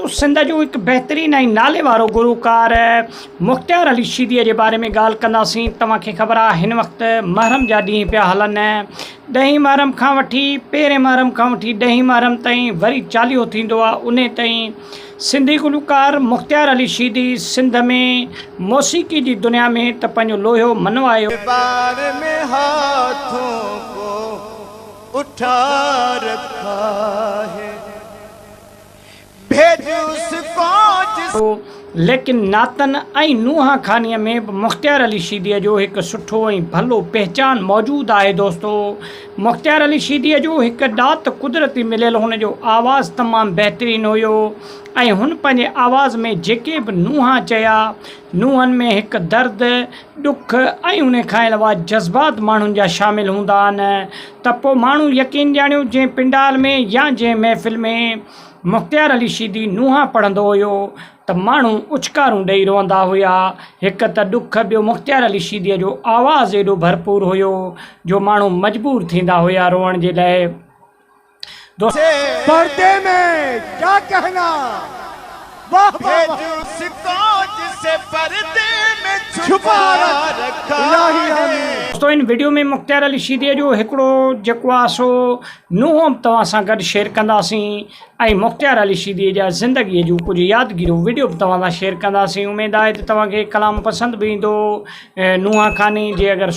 दोस्तों सिंध जो एक बेहतरीन ऐं नाले वारो गुलकार मुख्तियार अली शीदीअ जे बारे में ॻाल्हि कंदासीं। तव्हांखे ख़बर आहे हिन वक़्तु महरम जा ॾींहं पिया हलनि। 10 मुहर्रम खां वठी 1 मुहर्रम खां वठी 10 मुहर्रम ताईं वरी चालीहो थींदो आहे। उन ताईं सिंधी गुलकार मुख्तियार अली शीदी सिंध में मौसीक़ी जी दुनिया में त पंहिंजो लोहियो मनवायो। उठा रखा है लेकिन नातन ऐं नूंहां खानीअ में मुख्तियार अली शीदीअ जो हिकु सुठो ऐं भलो पहचान मौजूदु आहे। दोस्तों मुख्तियार अली शीदीअ जो हिकु ॾात कुदरती मिलियल हुनजो आवाज़ु तमामु बहितरीनु हुयो ऐं हुन पंहिंजे आवाज़ में जेके बि नूंहां चया नूंहंनि में हिकु दर्द ॾुख ऐं उन खां अलावा जज़्बात माण्हुनि जा शामिलु हूंदा आहिनि त पोइ माण्हू यकीन ॼाणियो जंहिं पिंडाल में या जंहिं महफ़िल में मुख्तियार अली शीदी नूंहां पढ़ंदो हुयो त माण्हू उछकारूं ॾेई रहंदा हुया। हिकु त ॾुख ॿियो मुख्तियार अली शीदीअ जो आवाज़ु एॾो भरपूर हुयो जो माण्हू मजबूर थींदा हुया रोअण जे लाइ। पर्दे में क्या कहना छुपा रखा। दोस्तों इन वीडियो में मुख्तियार अली शीदीअ जो हिकिड़ो जेको आहे सो नूंहों तव्हां सां गॾु शेयर कंदासीं ऐं मुख्तियार अली शीदीअ जा ज़िंदगीअ जूं कुझु यादगिरियूं वीडियो बि तव्हां सां शेयर कंदासीं। उमेदु आहे त तव्हांखे कलाम पसंदि बि ईंदो। नूंहां खानी जे अगरि